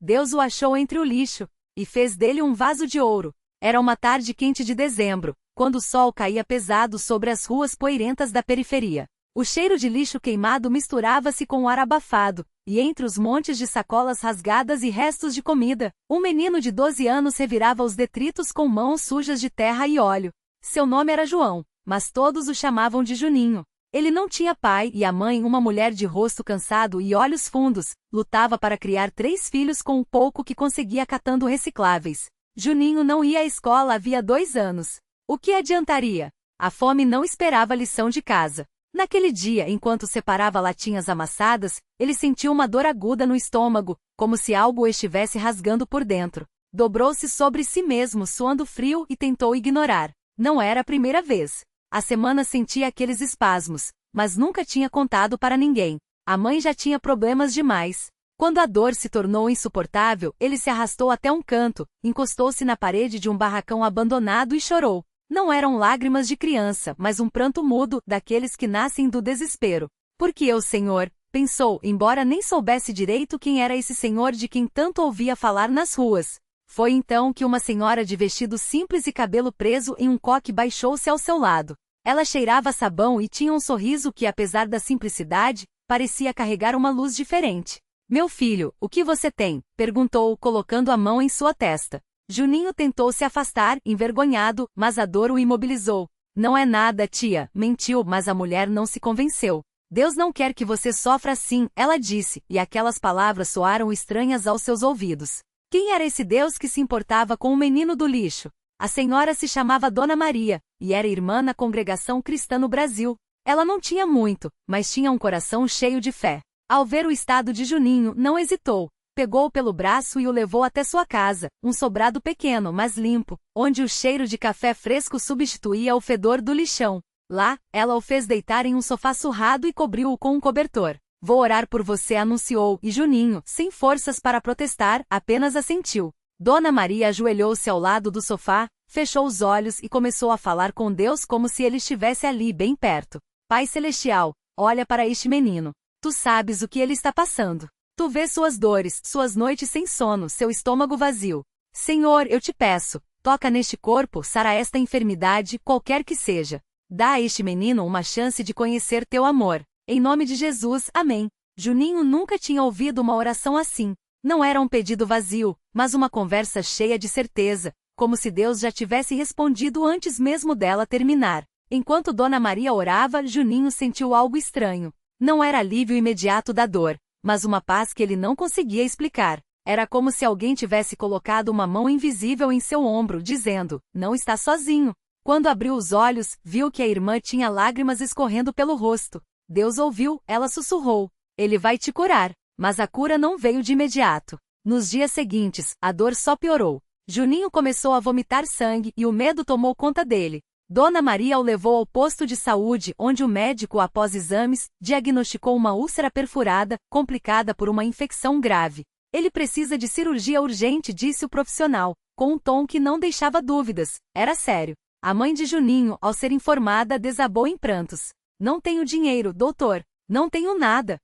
Deus o achou entre o lixo e fez dele um vaso de ouro. Era uma tarde quente de dezembro, quando o sol caía pesado sobre as ruas poeirentas da periferia. O cheiro de lixo queimado misturava-se com o ar abafado, e entre os montes de sacolas rasgadas e restos de comida, um menino de 12 anos revirava os detritos com mãos sujas de terra e óleo. Seu nome era João, mas todos o chamavam de Juninho. Ele não tinha pai e a mãe, uma mulher de rosto cansado e olhos fundos, lutava para criar 3 filhos com o pouco que conseguia catando recicláveis. Juninho não ia à escola havia 2 anos. O que adiantaria? A fome não esperava lição de casa. Naquele dia, enquanto separava latinhas amassadas, ele sentiu uma dor aguda no estômago, como se algo o estivesse rasgando por dentro. Dobrou-se sobre si mesmo, suando frio, e tentou ignorar. Não era a primeira vez. Há semanas sentia aqueles espasmos, mas nunca tinha contado para ninguém. A mãe já tinha problemas demais. Quando a dor se tornou insuportável, ele se arrastou até um canto, encostou-se na parede de um barracão abandonado e chorou. Não eram lágrimas de criança, mas um pranto mudo, daqueles que nascem do desespero. Por que eu, Senhor? Pensou, embora nem soubesse direito quem era esse Senhor de quem tanto ouvia falar nas ruas. Foi então que uma senhora de vestido simples e cabelo preso em um coque baixou-se ao seu lado. Ela cheirava a sabão e tinha um sorriso que, apesar da simplicidade, parecia carregar uma luz diferente. Meu filho, o que você tem? Perguntou, colocando a mão em sua testa. Juninho tentou se afastar, envergonhado, mas a dor o imobilizou. Não é nada, tia, mentiu, mas a mulher não se convenceu. Deus não quer que você sofra assim, ela disse, e aquelas palavras soaram estranhas aos seus ouvidos. Quem era esse Deus que se importava com o menino do lixo? A senhora se chamava Dona Maria, e era irmã na congregação cristã no Brasil. Ela não tinha muito, mas tinha um coração cheio de fé. Ao ver o estado de Juninho, não hesitou. Pegou-o pelo braço e o levou até sua casa, um sobrado pequeno, mas limpo, onde o cheiro de café fresco substituía o fedor do lixão. Lá, ela o fez deitar em um sofá surrado e cobriu-o com um cobertor. Vou orar por você, anunciou, e Juninho, sem forças para protestar, apenas assentiu. Dona Maria ajoelhou-se ao lado do sofá, fechou os olhos e começou a falar com Deus como se ele estivesse ali bem perto. Pai Celestial, olha para este menino. Tu sabes o que ele está passando. Tu vês suas dores, suas noites sem sono, seu estômago vazio. Senhor, eu te peço, toca neste corpo, sara esta enfermidade, qualquer que seja. Dá a este menino uma chance de conhecer teu amor. Em nome de Jesus, amém. Juninho nunca tinha ouvido uma oração assim. Não era um pedido vazio, mas uma conversa cheia de certeza, como se Deus já tivesse respondido antes mesmo dela terminar. Enquanto Dona Maria orava, Juninho sentiu algo estranho. Não era alívio imediato da dor, mas uma paz que ele não conseguia explicar. Era como se alguém tivesse colocado uma mão invisível em seu ombro, dizendo, não está sozinho. Quando abriu os olhos, viu que a irmã tinha lágrimas escorrendo pelo rosto. Deus ouviu, ela sussurrou. Ele vai te curar. Mas a cura não veio de imediato. Nos dias seguintes, a dor só piorou. Juninho começou a vomitar sangue e o medo tomou conta dele. Dona Maria o levou ao posto de saúde, onde o médico, após exames, diagnosticou uma úlcera perfurada, complicada por uma infecção grave. Ele precisa de cirurgia urgente, disse o profissional, com um tom que não deixava dúvidas. Era sério. A mãe de Juninho, ao ser informada, desabou em prantos. Não tenho dinheiro, doutor. Não tenho nada.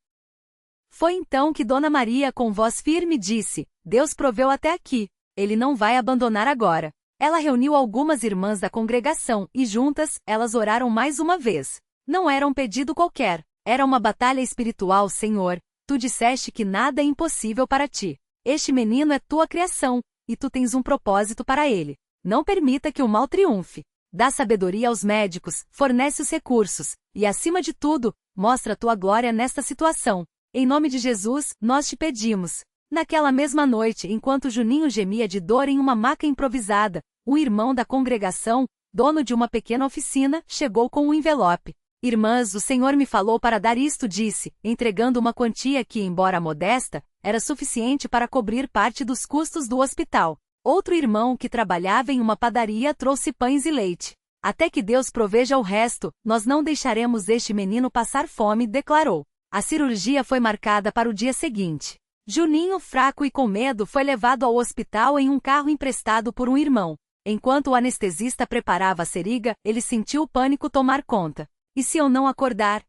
Foi então que Dona Maria, com voz firme, disse, Deus proveu até aqui. Ele não vai abandonar agora. Ela reuniu algumas irmãs da congregação e juntas, elas oraram mais uma vez. Não era um pedido qualquer. Era uma batalha espiritual, Senhor. Tu disseste que nada é impossível para ti. Este menino é tua criação, e tu tens um propósito para ele. Não permita que o mal triunfe. Dá sabedoria aos médicos, fornece os recursos, e acima de tudo, mostra tua glória nesta situação. Em nome de Jesus, nós te pedimos. Naquela mesma noite, enquanto Juninho gemia de dor em uma maca improvisada, um irmão da congregação, dono de uma pequena oficina, chegou com um envelope. Irmãs, o Senhor me falou para dar isto, disse, entregando uma quantia que, embora modesta, era suficiente para cobrir parte dos custos do hospital. Outro irmão que trabalhava em uma padaria trouxe pães e leite. Até que Deus proveja o resto, nós não deixaremos este menino passar fome, declarou. A cirurgia foi marcada para o dia seguinte. Juninho, fraco e com medo, foi levado ao hospital em um carro emprestado por um irmão. Enquanto o anestesista preparava a seringa, ele sentiu o pânico tomar conta. E se eu não acordar?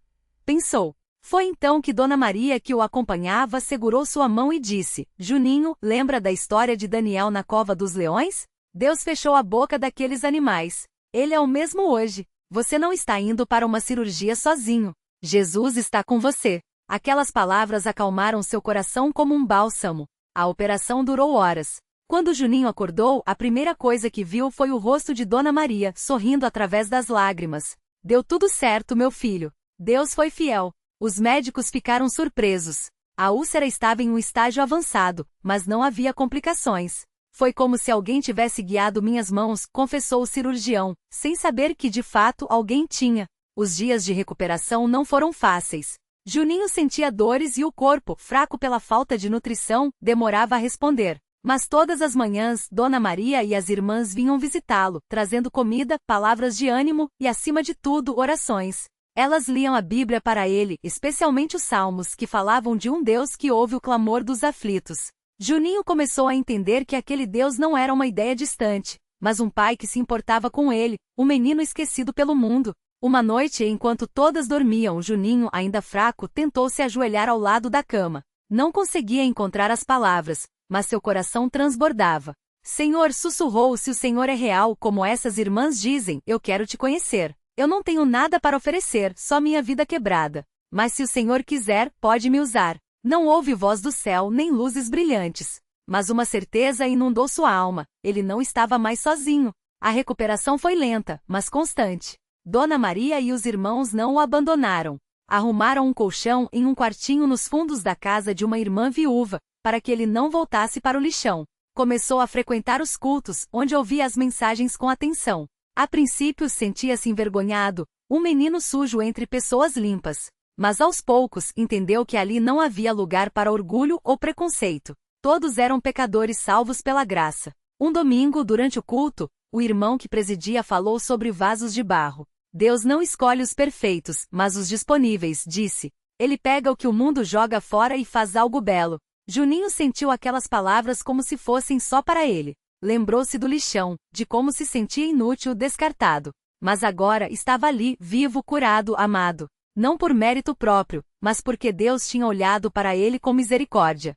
Pensou. Foi então que Dona Maria, que o acompanhava, segurou sua mão e disse: Juninho, lembra da história de Daniel na cova dos leões? Deus fechou a boca daqueles animais. Ele é o mesmo hoje. Você não está indo para uma cirurgia sozinho. Jesus está com você. Aquelas palavras acalmaram seu coração como um bálsamo. A operação durou horas. Quando Juninho acordou, a primeira coisa que viu foi o rosto de Dona Maria, sorrindo através das lágrimas. Deu tudo certo, meu filho. Deus foi fiel. Os médicos ficaram surpresos. A úlcera estava em um estágio avançado, mas não havia complicações. Foi como se alguém tivesse guiado minhas mãos, confessou o cirurgião, sem saber que de fato alguém tinha. Os dias de recuperação não foram fáceis. Juninho sentia dores e o corpo, fraco pela falta de nutrição, demorava a responder. Mas todas as manhãs, Dona Maria e as irmãs vinham visitá-lo, trazendo comida, palavras de ânimo e, acima de tudo, orações. Elas liam a Bíblia para ele, especialmente os Salmos, que falavam de um Deus que ouve o clamor dos aflitos. Juninho começou a entender que aquele Deus não era uma ideia distante, mas um pai que se importava com ele, um menino esquecido pelo mundo. Uma noite, enquanto todas dormiam, Juninho, ainda fraco, tentou se ajoelhar ao lado da cama. Não conseguia encontrar as palavras, mas seu coração transbordava. Senhor, sussurrou, se o Senhor é real, como essas irmãs dizem, eu quero te conhecer. Eu não tenho nada para oferecer, só minha vida quebrada. Mas se o Senhor quiser, pode me usar. Não houve voz do céu, nem luzes brilhantes. Mas uma certeza inundou sua alma, ele não estava mais sozinho. A recuperação foi lenta, mas constante. Dona Maria e os irmãos não o abandonaram. Arrumaram um colchão em um quartinho nos fundos da casa de uma irmã viúva, para que ele não voltasse para o lixão. Começou a frequentar os cultos, onde ouvia as mensagens com atenção. A princípio sentia-se envergonhado, um menino sujo entre pessoas limpas. Mas aos poucos entendeu que ali não havia lugar para orgulho ou preconceito. Todos eram pecadores salvos pela graça. Um domingo, durante o culto, o irmão que presidia falou sobre vasos de barro. Deus não escolhe os perfeitos, mas os disponíveis, disse. Ele pega o que o mundo joga fora e faz algo belo. Juninho sentiu aquelas palavras como se fossem só para ele. Lembrou-se do lixão, de como se sentia inútil, descartado. Mas agora estava ali, vivo, curado, amado. Não por mérito próprio, mas porque Deus tinha olhado para ele com misericórdia.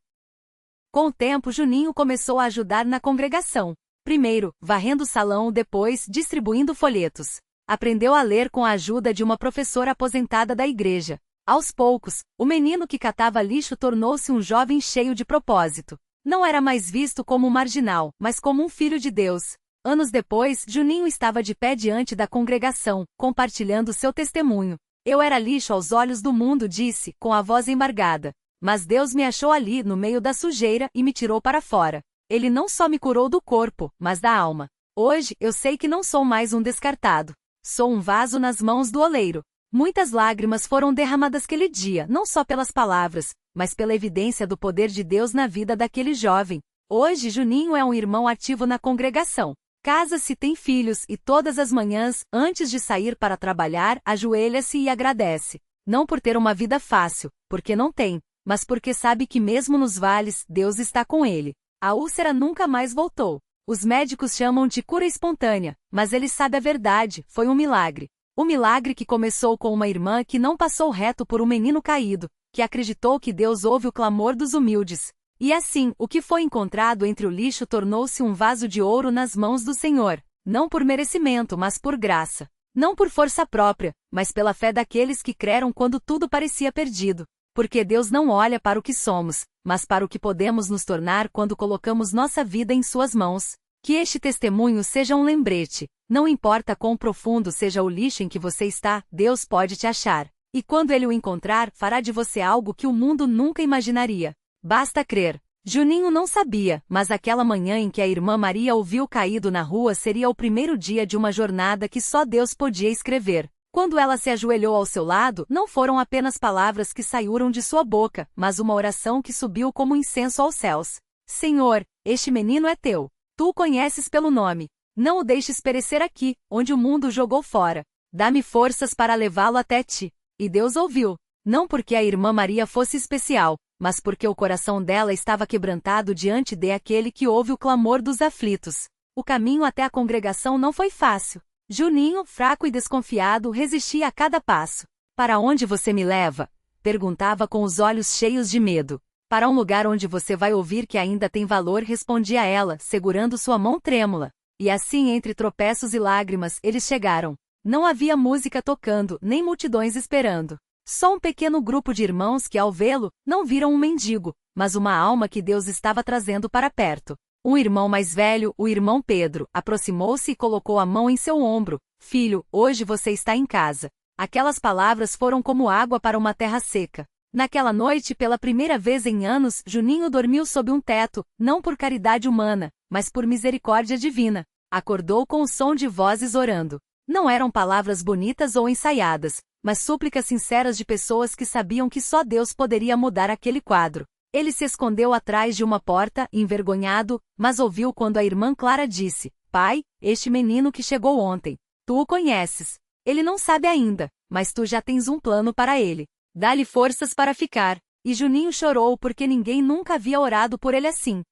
Com o tempo, Juninho começou a ajudar na congregação. Primeiro, varrendo o salão, depois, distribuindo folhetos. Aprendeu a ler com a ajuda de uma professora aposentada da igreja. Aos poucos, o menino que catava lixo tornou-se um jovem cheio de propósito. Não era mais visto como um marginal, mas como um filho de Deus. Anos depois, Juninho estava de pé diante da congregação, compartilhando seu testemunho. Eu era lixo aos olhos do mundo, disse, com a voz embargada. Mas Deus me achou ali, no meio da sujeira, e me tirou para fora. Ele não só me curou do corpo, mas da alma. Hoje, eu sei que não sou mais um descartado. Sou um vaso nas mãos do oleiro. Muitas lágrimas foram derramadas aquele dia, não só pelas palavras, mas pela evidência do poder de Deus na vida daquele jovem. Hoje, Juninho é um irmão ativo na congregação. Casa-se, tem filhos e todas as manhãs, antes de sair para trabalhar, ajoelha-se e agradece. Não por ter uma vida fácil, porque não tem, mas porque sabe que mesmo nos vales, Deus está com ele. A úlcera nunca mais voltou. Os médicos chamam de cura espontânea, mas ele sabe a verdade, foi um milagre. O milagre que começou com uma irmã que não passou reto por um menino caído, que acreditou que Deus ouve o clamor dos humildes. E assim, o que foi encontrado entre o lixo tornou-se um vaso de ouro nas mãos do Senhor, não por merecimento, mas por graça. Não por força própria, mas pela fé daqueles que creram quando tudo parecia perdido. Porque Deus não olha para o que somos, mas para o que podemos nos tornar quando colocamos nossa vida em suas mãos. Que este testemunho seja um lembrete. Não importa quão profundo seja o lixo em que você está, Deus pode te achar. E quando Ele o encontrar, fará de você algo que o mundo nunca imaginaria. Basta crer. Juninho não sabia, mas aquela manhã em que a irmã Maria o viu caído na rua seria o primeiro dia de uma jornada que só Deus podia escrever. Quando ela se ajoelhou ao seu lado, não foram apenas palavras que saíram de sua boca, mas uma oração que subiu como incenso aos céus. Senhor, este menino é teu. Tu o conheces pelo nome. Não o deixes perecer aqui, onde o mundo o jogou fora. Dá-me forças para levá-lo até ti. E Deus ouviu. Não porque a irmã Maria fosse especial, mas porque o coração dela estava quebrantado diante de aquele que ouve o clamor dos aflitos. O caminho até a congregação não foi fácil. Juninho, fraco e desconfiado, resistia a cada passo. Para onde você me leva? Perguntava com os olhos cheios de medo. Para um lugar onde você vai ouvir que ainda tem valor, respondia ela, segurando sua mão trêmula. E assim, entre tropeços e lágrimas, eles chegaram. Não havia música tocando, nem multidões esperando. Só um pequeno grupo de irmãos que, ao vê-lo, não viram um mendigo, mas uma alma que Deus estava trazendo para perto. Um irmão mais velho, o irmão Pedro, aproximou-se e colocou a mão em seu ombro. Filho, hoje você está em casa. Aquelas palavras foram como água para uma terra seca. Naquela noite, pela primeira vez em anos, Juninho dormiu sob um teto, não por caridade humana, mas por misericórdia divina. Acordou com o som de vozes orando. Não eram palavras bonitas ou ensaiadas, mas súplicas sinceras de pessoas que sabiam que só Deus poderia mudar aquele quadro. Ele se escondeu atrás de uma porta, envergonhado, mas ouviu quando a irmã Clara disse: Pai, este menino que chegou ontem. Tu o conheces. Ele não sabe ainda, mas tu já tens um plano para ele. Dá-lhe forças para ficar. E Juninho chorou porque ninguém nunca havia orado por ele assim.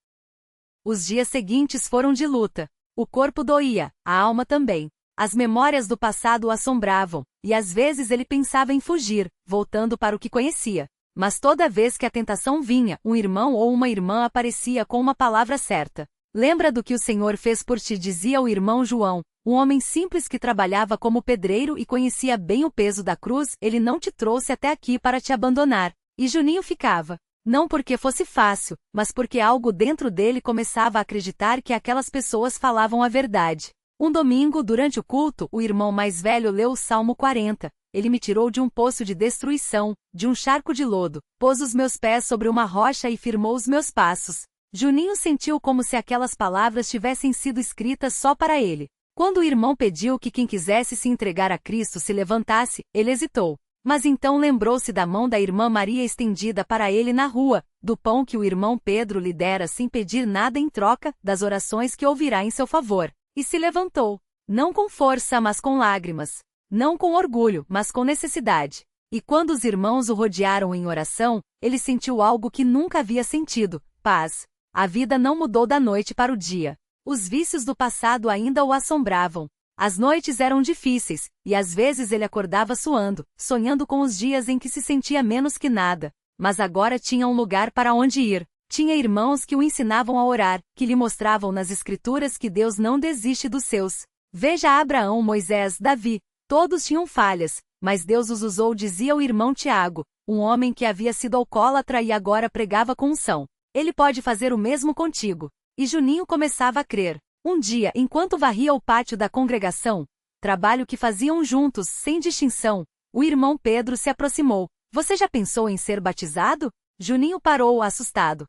Os dias seguintes foram de luta. O corpo doía, a alma também. As memórias do passado o assombravam, e às vezes ele pensava em fugir, voltando para o que conhecia. Mas toda vez que a tentação vinha, um irmão ou uma irmã aparecia com uma palavra certa. Lembra do que o Senhor fez por ti, dizia o irmão João, um homem simples que trabalhava como pedreiro e conhecia bem o peso da cruz. Ele não te trouxe até aqui para te abandonar. E Juninho ficava. Não porque fosse fácil, mas porque algo dentro dele começava a acreditar que aquelas pessoas falavam a verdade. Um domingo, durante o culto, o irmão mais velho leu o Salmo 40. Ele me tirou de um poço de destruição, de um charco de lodo, pôs os meus pés sobre uma rocha e firmou os meus passos. Juninho sentiu como se aquelas palavras tivessem sido escritas só para ele. Quando o irmão pediu que quem quisesse se entregar a Cristo se levantasse, ele hesitou. Mas então lembrou-se da mão da irmã Maria estendida para ele na rua, do pão que o irmão Pedro lhe dera sem pedir nada em troca, das orações que ouvirá em seu favor. E se levantou. Não com força, mas com lágrimas. Não com orgulho, mas com necessidade. E quando os irmãos o rodearam em oração, ele sentiu algo que nunca havia sentido: paz. A vida não mudou da noite para o dia. Os vícios do passado ainda o assombravam. As noites eram difíceis, e às vezes ele acordava suando, sonhando com os dias em que se sentia menos que nada. Mas agora tinha um lugar para onde ir. Tinha irmãos que o ensinavam a orar, que lhe mostravam nas Escrituras que Deus não desiste dos seus. Veja Abraão, Moisés, Davi. Todos tinham falhas, mas Deus os usou, dizia o irmão Tiago, um homem que havia sido alcoólatra e agora pregava com unção. Ele pode fazer o mesmo contigo. E Juninho começava a crer. Um dia, enquanto varria o pátio da congregação, trabalho que faziam juntos, sem distinção, o irmão Pedro se aproximou. Você já pensou em ser batizado? Juninho parou, assustado.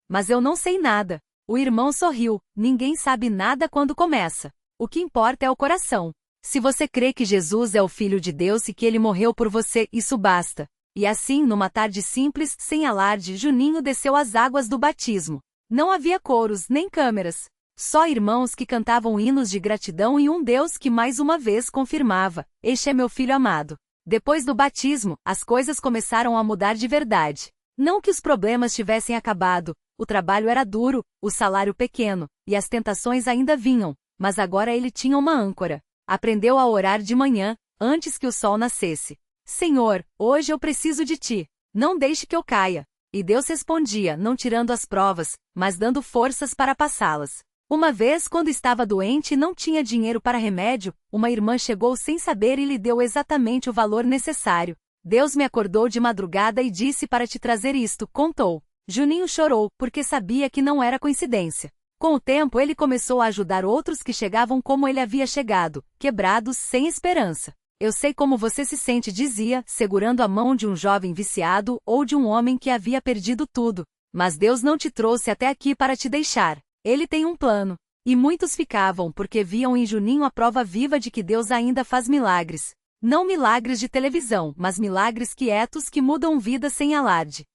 Mas eu não sei nada. O irmão sorriu. Ninguém sabe nada quando começa. O que importa é o coração. Se você crê que Jesus é o Filho de Deus e que ele morreu por você, isso basta. E assim, numa tarde simples, sem alarde, Juninho desceu as águas do batismo. Não havia coros, nem câmeras. Só irmãos que cantavam hinos de gratidão e um Deus que mais uma vez confirmava: este é meu filho amado. Depois do batismo, as coisas começaram a mudar de verdade. Não que os problemas tivessem acabado, o trabalho era duro, o salário pequeno, e as tentações ainda vinham, mas agora ele tinha uma âncora. Aprendeu a orar de manhã, antes que o sol nascesse. Senhor, hoje eu preciso de ti. Não deixe que eu caia. E Deus respondia, não tirando as provas, mas dando forças para passá-las. Uma vez, quando estava doente e não tinha dinheiro para remédio, uma irmã chegou sem saber e lhe deu exatamente o valor necessário. Deus me acordou de madrugada e disse para te trazer isto, contou. Juninho chorou, porque sabia que não era coincidência. Com o tempo ele começou a ajudar outros que chegavam como ele havia chegado, quebrados, sem esperança. Eu sei como você se sente, dizia, segurando a mão de um jovem viciado ou de um homem que havia perdido tudo. Mas Deus não te trouxe até aqui para te deixar. Ele tem um plano. E muitos ficavam porque viam em Juninho a prova viva de que Deus ainda faz milagres. Não milagres de televisão, mas milagres quietos que mudam vidas sem alarde.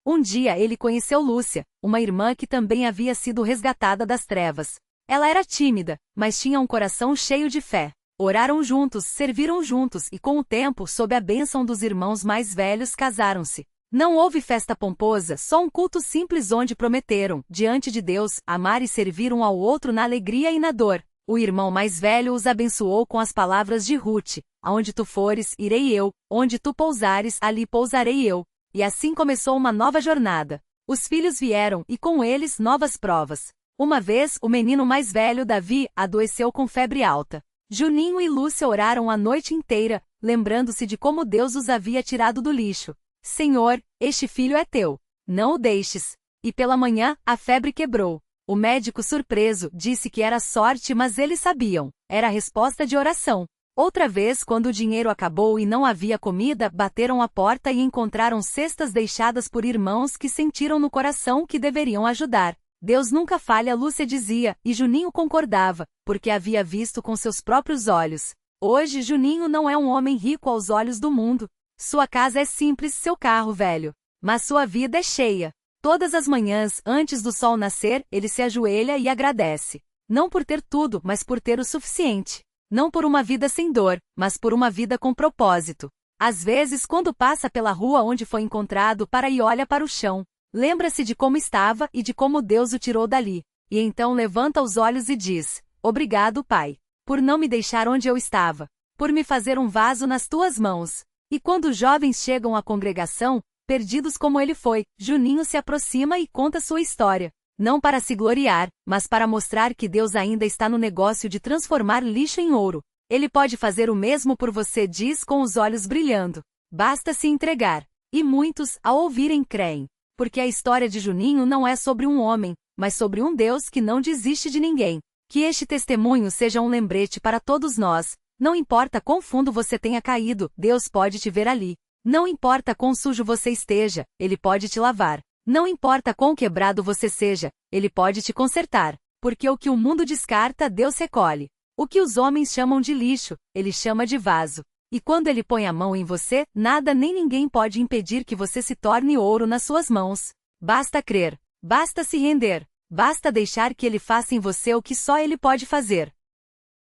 Um dia ele conheceu Lúcia, uma irmã que também havia sido resgatada das trevas. Ela era tímida, mas tinha um coração cheio de fé. Oraram juntos, serviram juntos e com o tempo, sob a bênção dos irmãos mais velhos, casaram-se. Não houve festa pomposa, só um culto simples onde prometeram, diante de Deus, amar e servir um ao outro na alegria e na dor. O irmão mais velho os abençoou com as palavras de Ruth. Aonde tu fores, irei eu, onde tu pousares, ali pousarei eu. E assim começou uma nova jornada. Os filhos vieram, e com eles novas provas. Uma vez, o menino mais velho, Davi, adoeceu com febre alta. Juninho e Lúcia oraram a noite inteira, lembrando-se de como Deus os havia tirado do lixo. Senhor, este filho é teu. Não o deixes. E pela manhã, a febre quebrou. O médico, surpreso, disse que era sorte, mas eles sabiam. Era a resposta de oração. Outra vez, quando o dinheiro acabou e não havia comida, bateram à porta e encontraram cestas deixadas por irmãos que sentiram no coração que deveriam ajudar. Deus nunca falha, Lúcia dizia, e Juninho concordava, porque havia visto com seus próprios olhos. Hoje, Juninho não é um homem rico aos olhos do mundo. Sua casa é simples, seu carro velho. Mas sua vida é cheia. Todas as manhãs, antes do sol nascer, ele se ajoelha e agradece. Não por ter tudo, mas por ter o suficiente. Não por uma vida sem dor, mas por uma vida com propósito. Às vezes, quando passa pela rua onde foi encontrado, para e olha para o chão. Lembra-se de como estava e de como Deus o tirou dali. E então levanta os olhos e diz: Obrigado, Pai, por não me deixar onde eu estava, por me fazer um vaso nas tuas mãos. E quando os jovens chegam à congregação, perdidos como ele foi, Juninho se aproxima e conta sua história. Não para se gloriar, mas para mostrar que Deus ainda está no negócio de transformar lixo em ouro. Ele pode fazer o mesmo por você, diz com os olhos brilhando. Basta se entregar. E muitos, ao ouvirem, creem. Porque a história de Juninho não é sobre um homem, mas sobre um Deus que não desiste de ninguém. Que este testemunho seja um lembrete para todos nós. Não importa quão fundo você tenha caído, Deus pode te ver ali. Não importa quão sujo você esteja, Ele pode te lavar. Não importa quão quebrado você seja, Ele pode te consertar. Porque o que o mundo descarta, Deus recolhe. O que os homens chamam de lixo, Ele chama de vaso. E quando Ele põe a mão em você, nada nem ninguém pode impedir que você se torne ouro nas suas mãos. Basta crer. Basta se render. Basta deixar que Ele faça em você o que só Ele pode fazer.